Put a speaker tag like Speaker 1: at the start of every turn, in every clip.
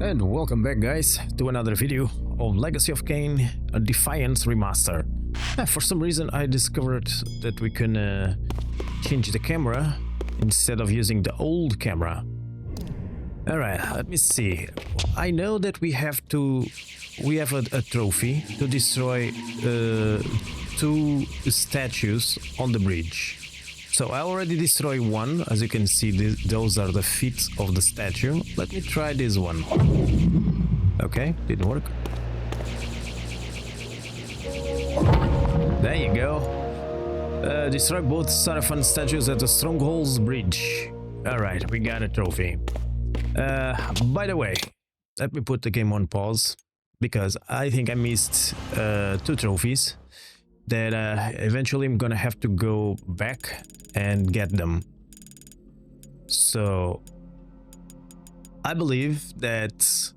Speaker 1: And welcome back, guys, to another video of Legacy of Kain, a Defiance Remastered. For some reason I discovered that we can change the camera instead of using the old camera. Alright, let me see. I know that we have a trophy to destroy two statues on the bridge. So I already destroyed one. As you can see, those are the feet of the statue. Let me try this one. Okay, didn't work. There you go. Destroy both Seraphon statues at the Stronghold's bridge. Alright, we got a trophy. By the way, let me put the game on pause, because I think I missed two trophies that eventually I'm gonna have to go back and get them. So I believe that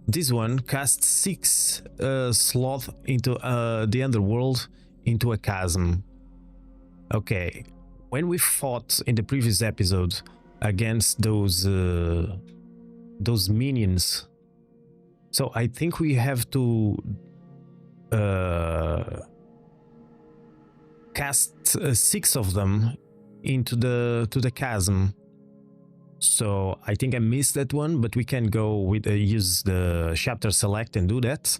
Speaker 1: this one casts 6 sloth into the underworld, into a chasm. Okay, when we fought in the previous episode against those minions, so I think we have to cast 6 of them into the chasm. So I think I missed that one, but we can go with use the chapter select and do that.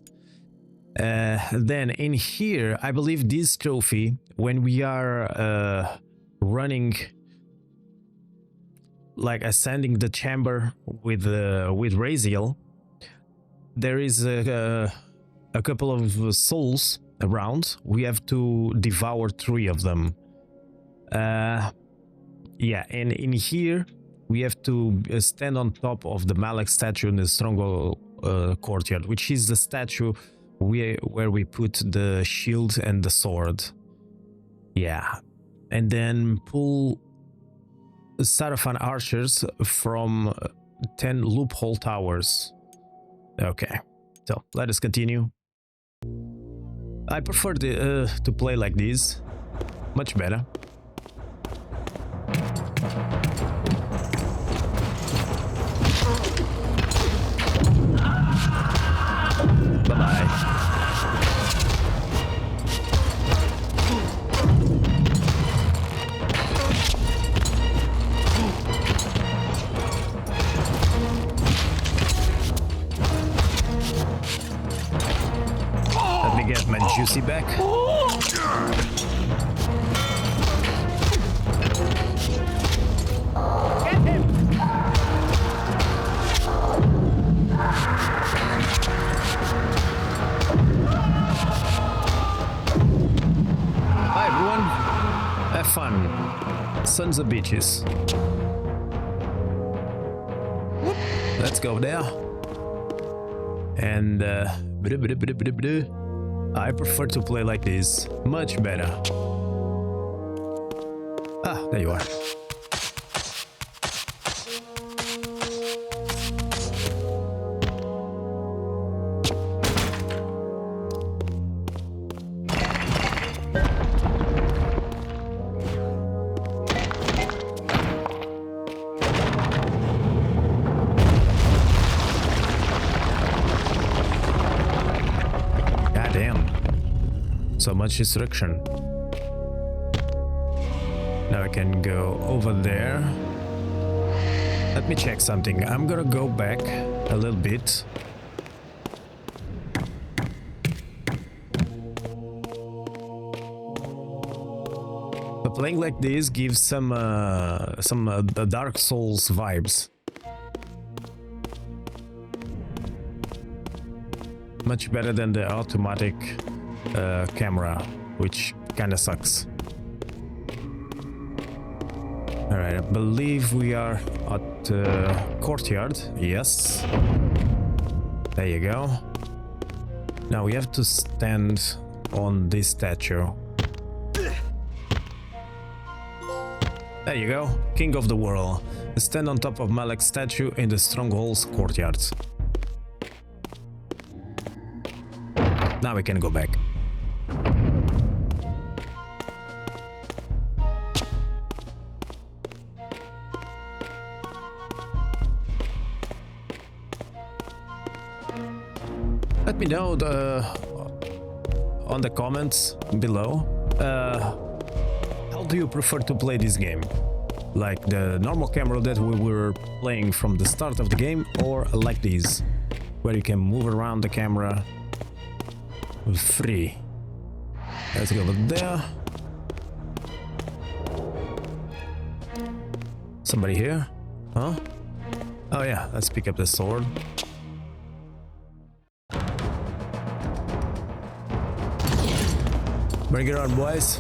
Speaker 1: Then in here, I believe this trophy, when we are running, like ascending the chamber with Raziel, there is a couple of souls around. We have to devour 3 of them. Yeah, and in here we have to stand on top of the Malek statue in the Stronghold Courtyard, which is the statue where we put the shield and the sword. Yeah, and then pull Seraphon archers from 10 loophole towers. Okay, so let us continue. I prefer to play like this, much better. Bye-bye. Let me get my juicy back. Get him! Hi everyone, have fun, sons of bitches. Let's go there. And I prefer to play like this, much better. Ah, there you are. So much destruction. Now I can go over there. Let me check something. I'm gonna go back a little bit. But playing like this gives some Dark Souls vibes. Much better than the automatic camera, which kinda sucks. Alright, I believe we are at Courtyard. Yes. There you go. Now we have to stand on this statue. There you go. King of the world. Stand on top of Malek's statue in the Stronghold's Courtyard. Now we can go back. Let me know on the comments below. How do you prefer to play this game? Like the normal camera that we were playing from the start of the game, or like this, where you can move around the camera free. Let's go over there. Somebody here? Huh? Oh yeah, let's pick up the sword. Bring it on, boys.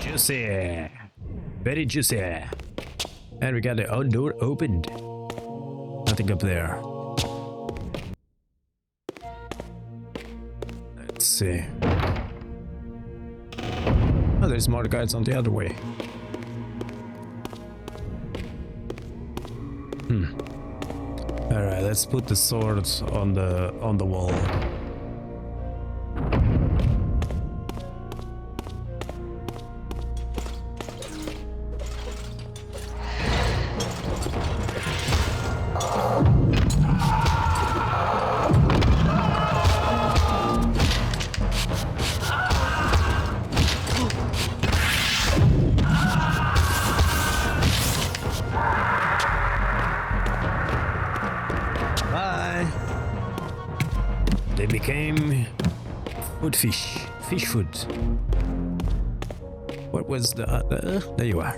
Speaker 1: Juicy. Very juicy. And we got the door opened. Nothing up there. Let's see. Oh, there's more guards on the other way. Alright, let's put the swords on the wall. They became food fish food. What was the there you are.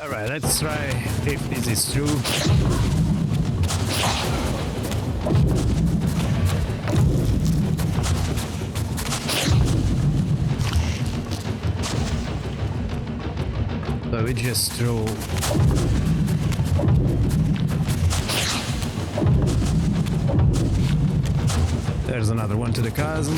Speaker 1: All right, let's try if this is true. So we just throw. There's another one to the chasm.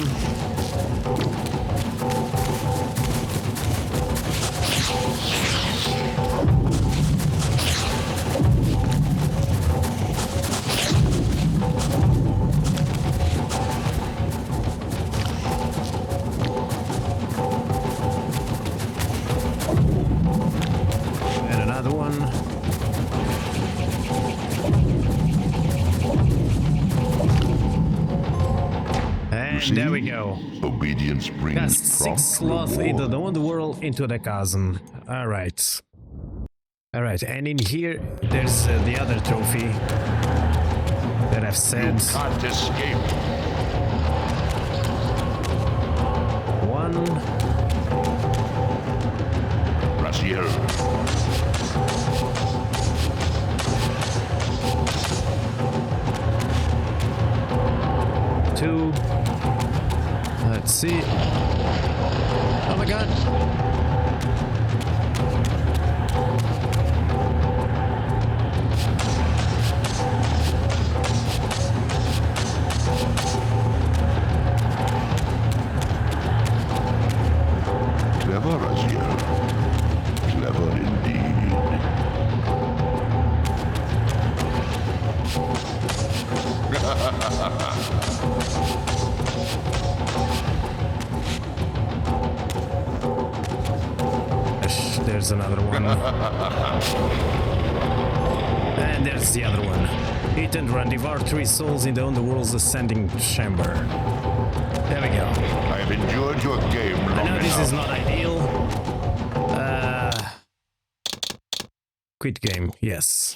Speaker 1: There we go.
Speaker 2: Obedience brings
Speaker 1: Cast 6 sloth into the underworld into the chasm. Alright. Alright, and in here there's the other trophy that I've said.
Speaker 2: You can't escape.
Speaker 1: One.
Speaker 2: Raziel.
Speaker 1: Two. Let's see. Oh my god.
Speaker 2: Clever, Raziel. Clever indeed.
Speaker 1: There's another one. And there's the other one. Eat and run, devour 3 souls in the underworld's ascending chamber. There we go.
Speaker 2: I have endured your game long enough.
Speaker 1: I know this is not ideal. Quit game, yes.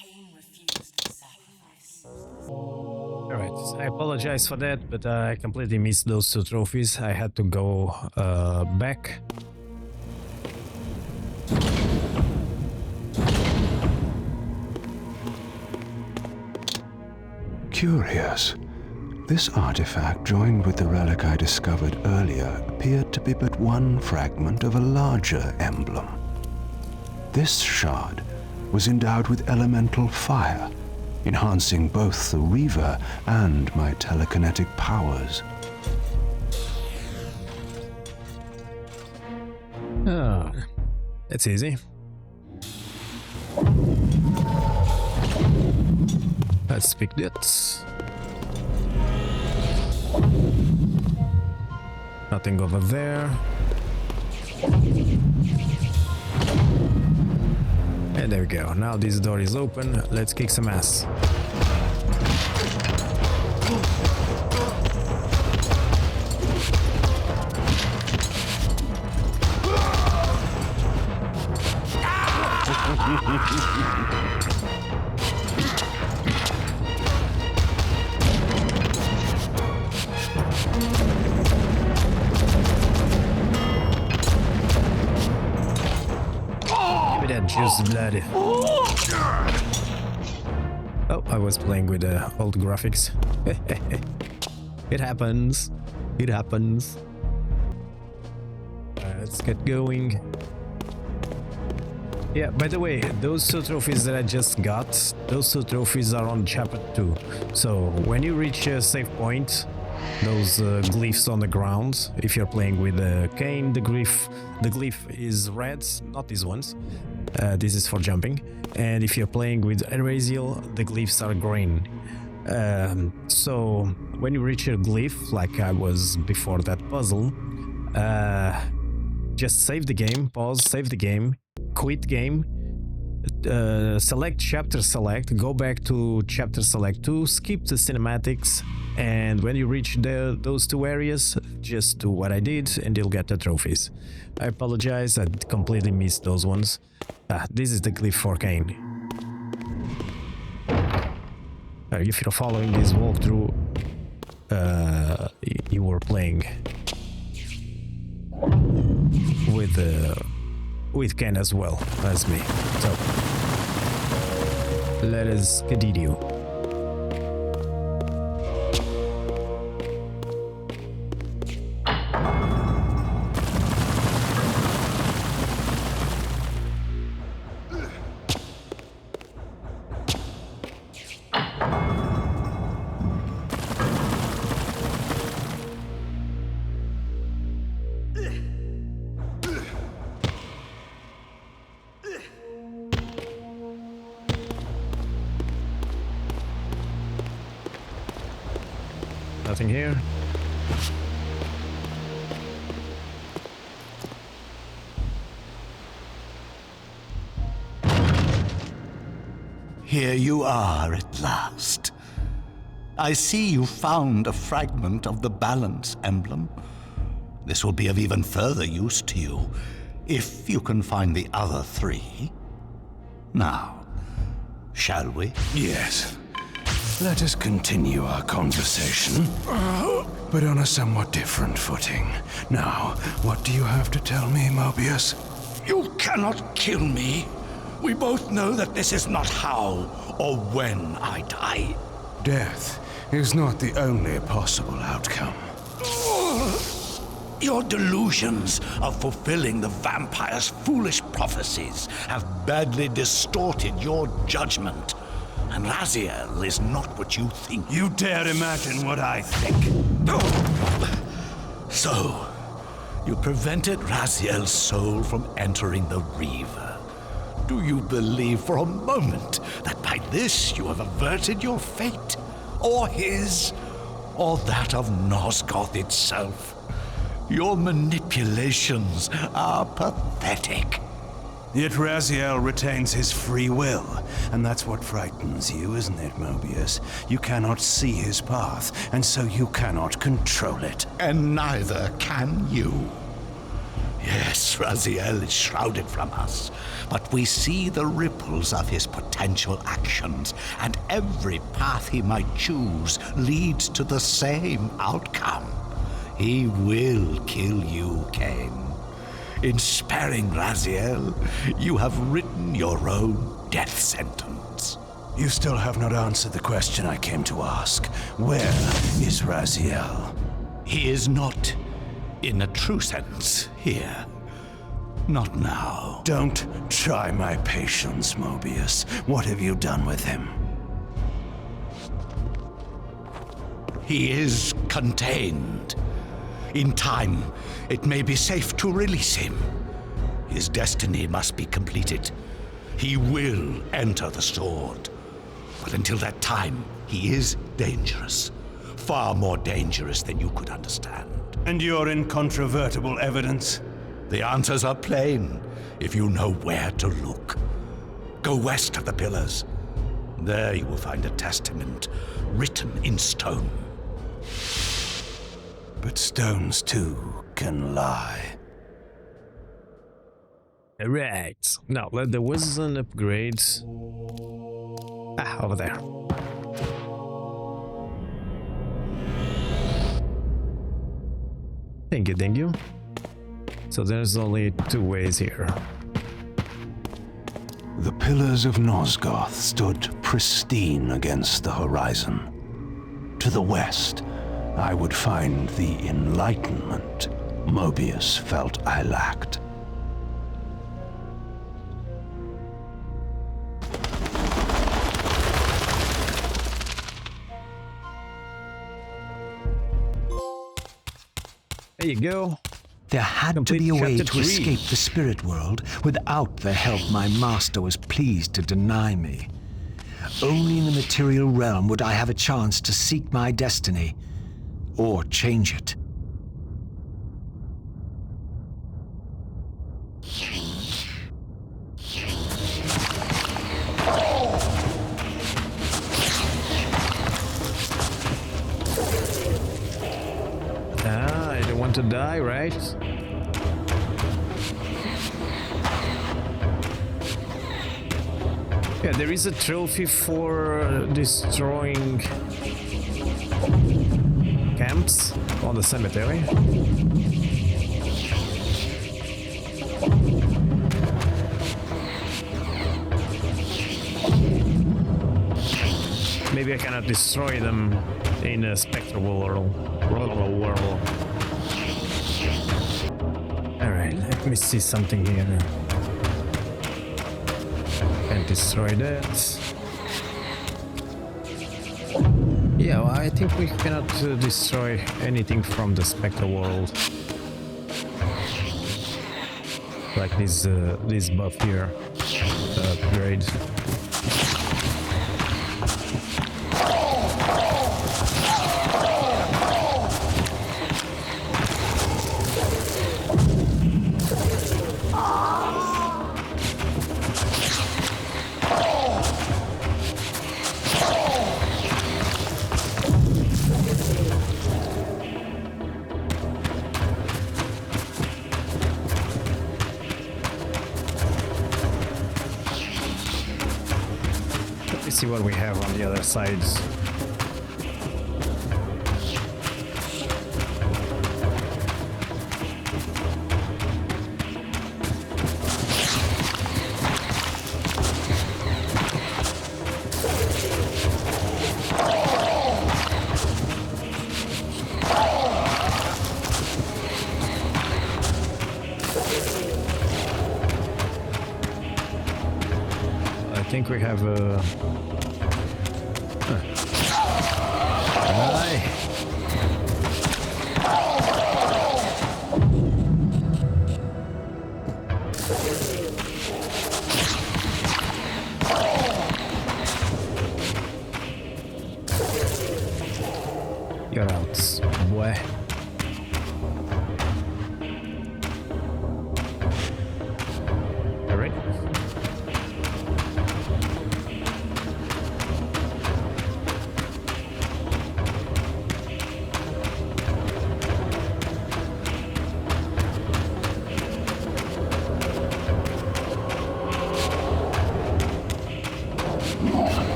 Speaker 1: Alright, I apologize for that, but I completely missed those 2 trophies. I had to go back.
Speaker 3: Curious. This artifact, joined with the relic I discovered earlier, appeared to be but one fragment of a larger emblem. This shard was endowed with elemental fire, enhancing both the Reaver and my telekinetic powers.
Speaker 1: Oh, that's easy. Let's pick that. Nothing over there. And there we go. Now this door is open. Let's kick some ass. Give me that juice blood. Oh, I was playing with old graphics. It happens. It happens. Let's get going. Yeah, by the way, those two trophies that I just got, those two trophies are on chapter 2. So when you reach a save point, those glyphs on the ground, if you're playing with Kain, the glyph is red, not these ones. This is for jumping. And if you're playing with Raziel, the glyphs are green. So when you reach a glyph, like I was before that puzzle, just save the game, pause, save the game, quit game, select chapter select, go back to chapter select 2, skip the cinematics, and when you reach those two areas, just do what I did and you'll get the trophies. I apologize, I completely missed those ones. This is the glyph for Kain. If you're following this walkthrough, you were playing with Kain as well as me. So let us continue. Nothing here.
Speaker 4: Here you are at last. I see you found a fragment of the balance emblem. This will be of even further use to you, if you can find the other 3. Now, shall we?
Speaker 3: Yes. Let us continue our conversation, but on a somewhat different footing. Now, what do you have to tell me, Moebius?
Speaker 4: You cannot kill me. We both know that this is not how or when I die.
Speaker 3: Death is not the only possible outcome.
Speaker 4: Your delusions of fulfilling the vampire's foolish prophecies have badly distorted your judgment. And Raziel is not what you think.
Speaker 3: You dare imagine what I think.
Speaker 4: So, you prevented Raziel's soul from entering the Reaver. Do you believe for a moment that by this you have averted your fate? Or his? Or that of Nosgoth itself? Your manipulations are pathetic.
Speaker 3: Yet Raziel retains his free will, and that's what frightens you, isn't it, Moebius? You cannot see his path, and so you cannot control it.
Speaker 4: And neither can you. Yes, Raziel is shrouded from us, but we see the ripples of his potential actions, and every path he might choose leads to the same outcome. He will kill you, Kain. In sparing Raziel, you have written your own death sentence.
Speaker 3: You still have not answered the question I came to ask. Where is Raziel?
Speaker 4: He is not, in a true sense, here. Not now.
Speaker 3: Don't try my patience, Moebius. What have you done with him?
Speaker 4: He is contained. In time, it may be safe to release him. His destiny must be completed. He will enter the sword. But until that time, he is dangerous. Far more dangerous than you could understand.
Speaker 3: And your incontrovertible evidence?
Speaker 4: The answers are plain, if you know where to look. Go west of the pillars. There you will find a testament written in stone.
Speaker 3: But stones too can lie.
Speaker 1: Alright, now there was an upgrade. Over there. Thank you. So there's only 2 ways here.
Speaker 3: The pillars of Nosgoth stood pristine against the horizon. To the west, I would find the enlightenment Moebius felt I lacked.
Speaker 1: There you go.
Speaker 5: There had to be a way to escape the spirit world without the help my master was pleased to deny me. Only in the material realm would I have a chance to seek my destiny, or change it.
Speaker 1: I don't want to die, right? Yeah, there is a trophy for destroying camps on the cemetery. Maybe I cannot destroy them in a spectral world. Alright, let me see something here. Can't destroy that. Yeah, well, I think we cannot destroy anything from the spectral world. Like this buff here, upgrade. See what we have on the other sides. I think we have a You're out, boy. Alright.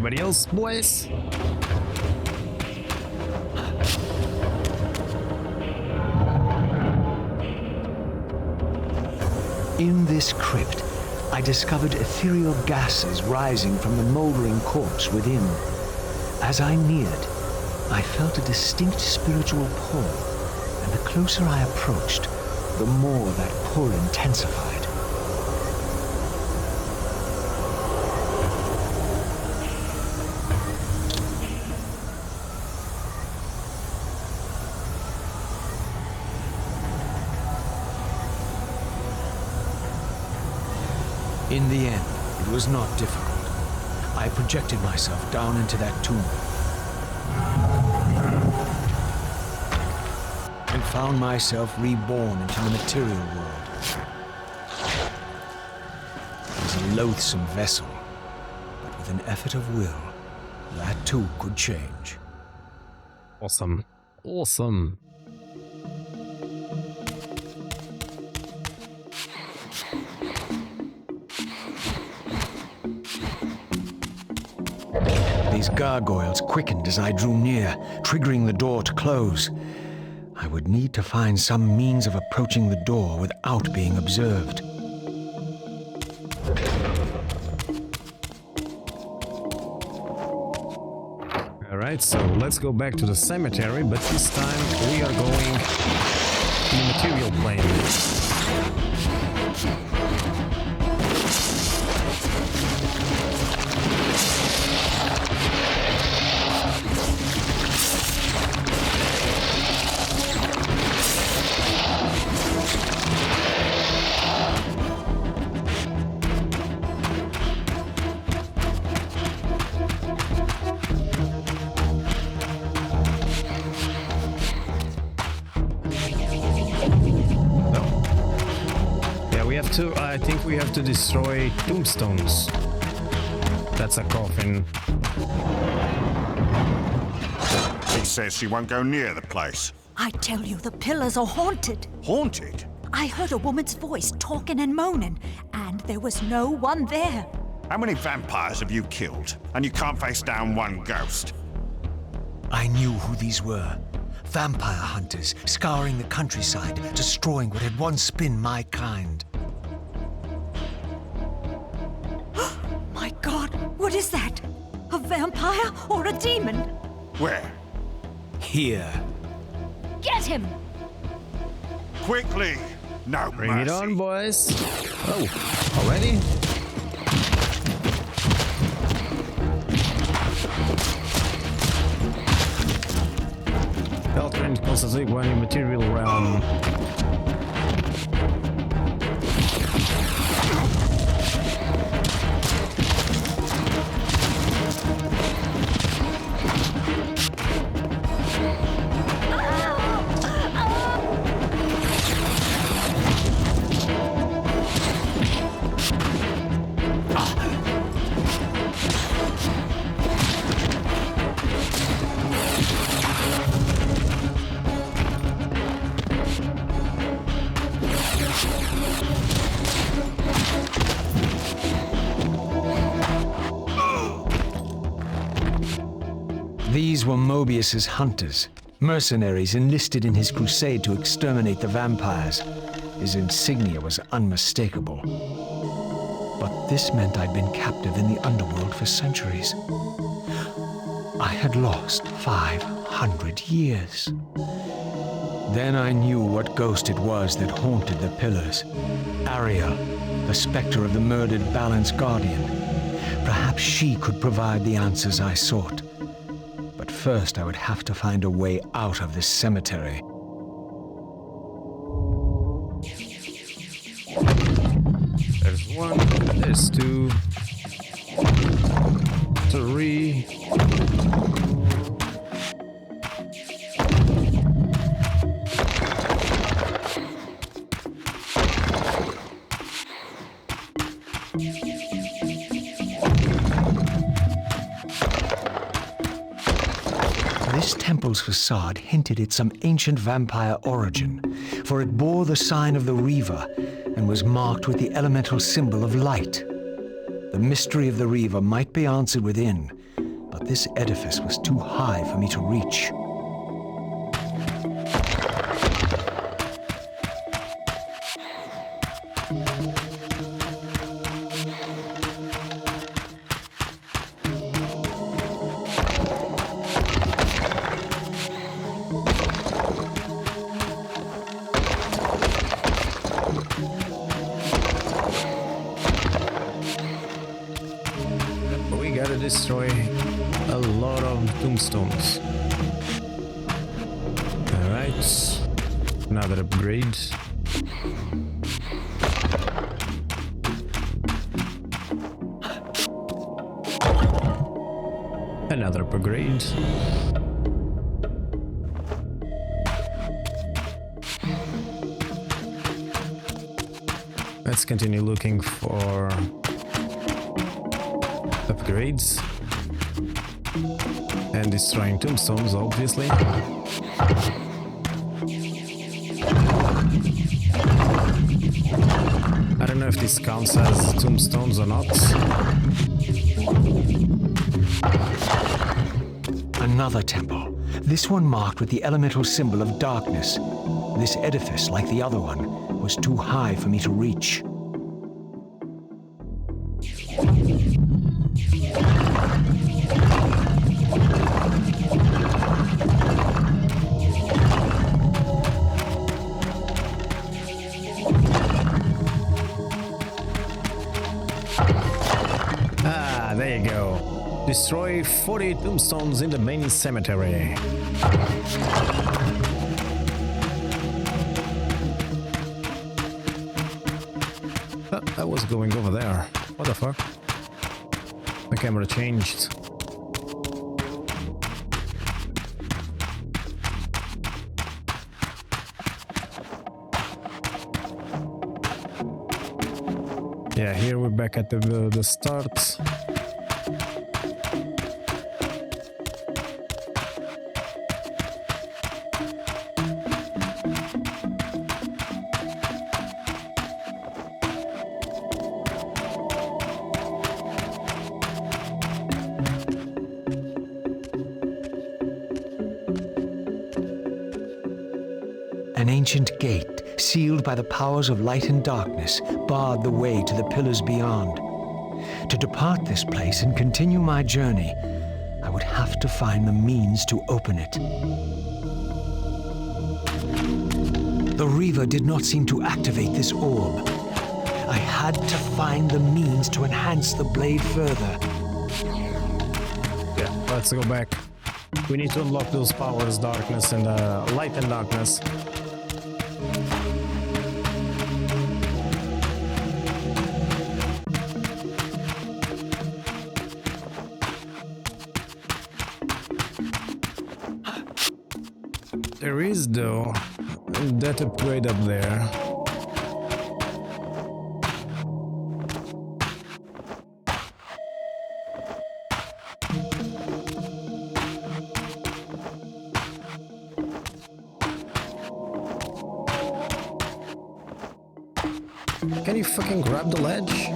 Speaker 1: Anybody else, boys?
Speaker 5: In this crypt, I discovered ethereal gases rising from the moldering corpse within. As I neared, I felt a distinct spiritual pull, and the closer I approached, the more that pull intensified. In the end, it was not difficult. I projected myself down into that tomb and found myself reborn into the material world. It was a loathsome vessel, but with an effort of will, that too could change.
Speaker 1: Awesome. Awesome.
Speaker 5: These gargoyles quickened as I drew near, triggering the door to close. I would need to find some means of approaching the door without being observed.
Speaker 1: Alright, so let's go back to the cemetery, but this time we are going to the material plane. I think we have to destroy tombstones. That's a coffin.
Speaker 2: She says she won't go near the place.
Speaker 6: I tell you, the pillars are haunted.
Speaker 2: Haunted?
Speaker 6: I heard a woman's voice talking and moaning, and there was no one there.
Speaker 2: How many vampires have you killed? And you can't face down one ghost?
Speaker 5: I knew who these were. Vampire hunters, scouring the countryside, destroying what had once been my kind.
Speaker 6: My God, what is that? A vampire or a demon?
Speaker 2: Where?
Speaker 5: Here.
Speaker 6: Get him!
Speaker 2: Quickly! No
Speaker 1: Bring
Speaker 2: mercy.
Speaker 1: it on, boys. Oh, already? Beltran constantly one in material realm.
Speaker 5: These were Moebius's hunters, mercenaries enlisted in his crusade to exterminate the vampires. His insignia was unmistakable. But this meant I'd been captive in the underworld for centuries. I had lost 500 years. Then I knew what ghost it was that haunted the pillars. Ariel, the specter of the murdered Balance Guardian. Perhaps she could provide the answers I sought. But first I would have to find a way out of this cemetery.
Speaker 1: There's one, there's two, three.
Speaker 5: This temple's facade hinted at some ancient vampire origin, for it bore the sign of the Reaver and was marked with the elemental symbol of light. The mystery of the Reaver might be answered within, but this edifice was too high for me to reach.
Speaker 1: We gotta destroy a lot of tombstones. Alright, another upgrade. Another upgrade. Let's continue looking for upgrades and destroying tombstones, obviously. I don't know if this counts as tombstones or not.
Speaker 5: Another temple. This one marked with the elemental symbol of darkness. This edifice, like the other one, was too high for me to reach.
Speaker 1: Ah, there you go. Destroy 40 tombstones in the main cemetery. I was going over there. What the fuck? The camera changed. Yeah, here we're back at the start.
Speaker 5: An ancient gate, sealed by the powers of light and darkness, barred the way to the pillars beyond. To depart this place and continue my journey, I would have to find the means to open it. The Reaver did not seem to activate this orb. I had to find the means to enhance the blade further.
Speaker 1: Yeah, let's go back. We need to unlock those powers, darkness and light and darkness. There is, though, that upgrade up there. Can you fucking grab the ledge?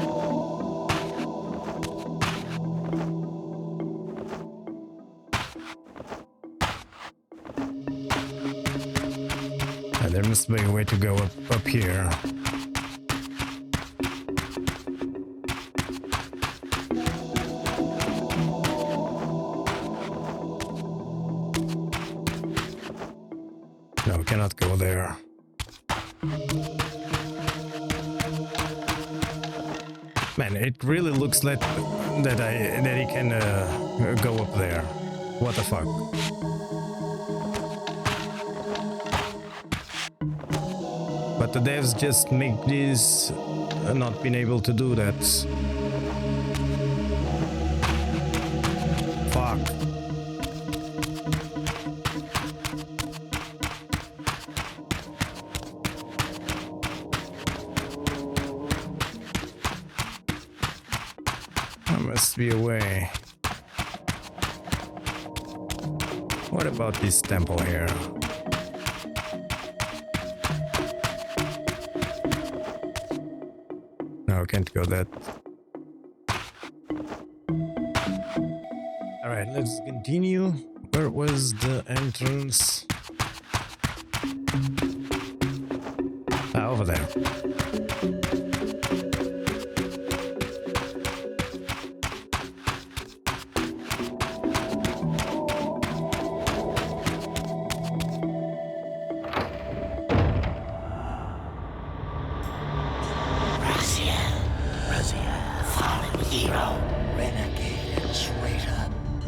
Speaker 1: There must be a way to go up here. No, we cannot go there. Man, it really looks like that he can go up there. What the fuck? But the devs just make this not being able to do that. Fuck. There must be a way. What about this temple here? No, can't go that. Alright, Alright, let's continue. Where was the entrance? Ah, over there.
Speaker 5: Raziel, fallen hero, renegade and traitor.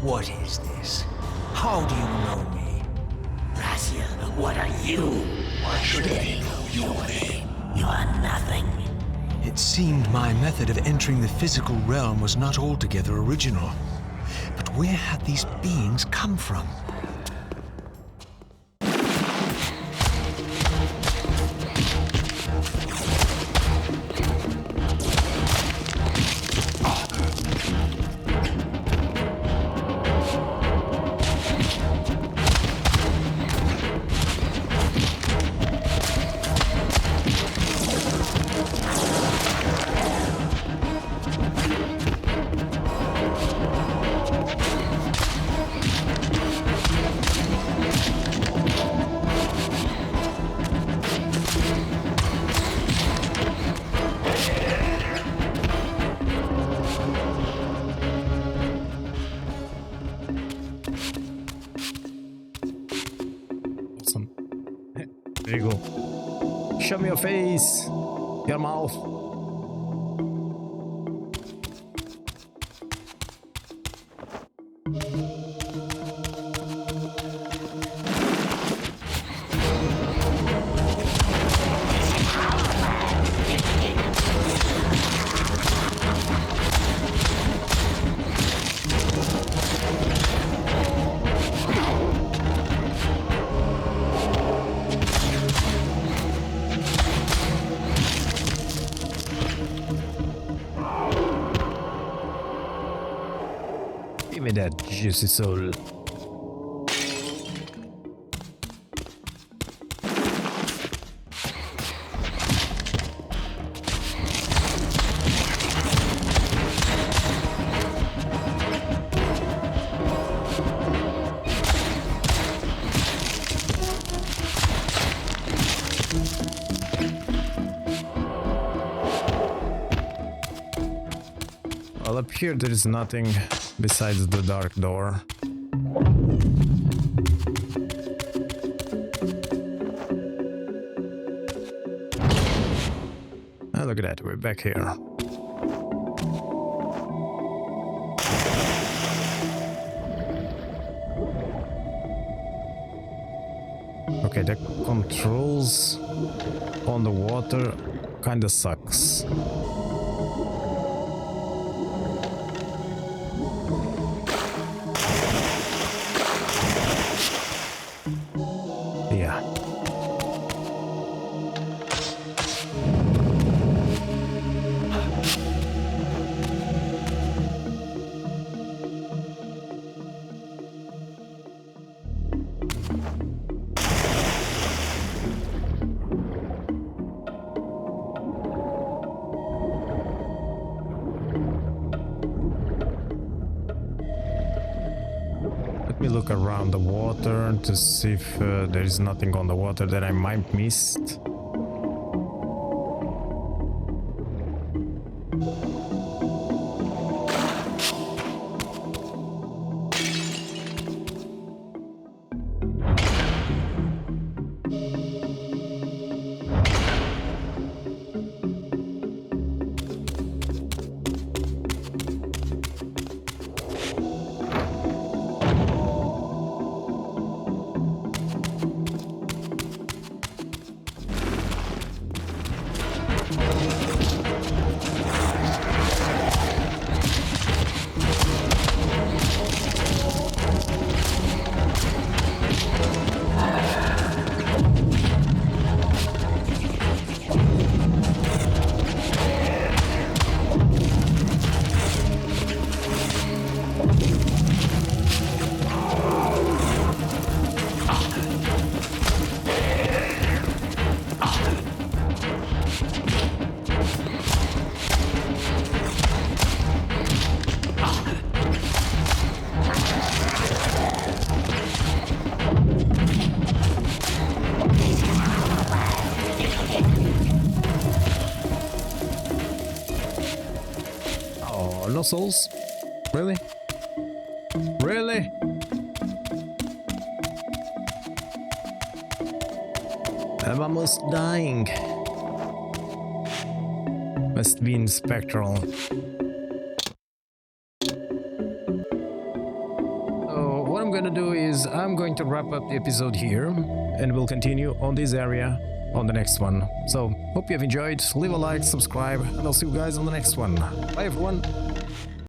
Speaker 5: What is this? How do you know me? Raziel, what are you? Why should they know your name? You are nothing. It seemed my method of entering the physical realm was not altogether original. But where had these beings come from?
Speaker 1: There you go. Show me your face, your mouth. Give me that juicy soul. Well, up here there is nothing besides the dark door. Oh, look at that, we're back here. Okay, the controls on the water kinda sucks. Yeah. Let me look around the water to see if there is nothing on the water that I might missed. no souls? Really? Really? I'm almost dying. Must be in spectral. So what I'm gonna do is I'm going to wrap up the episode here, and we'll continue on this area on the next one. So hope you have enjoyed. Leave a like, subscribe, and I'll see you guys on the next one. Bye everyone.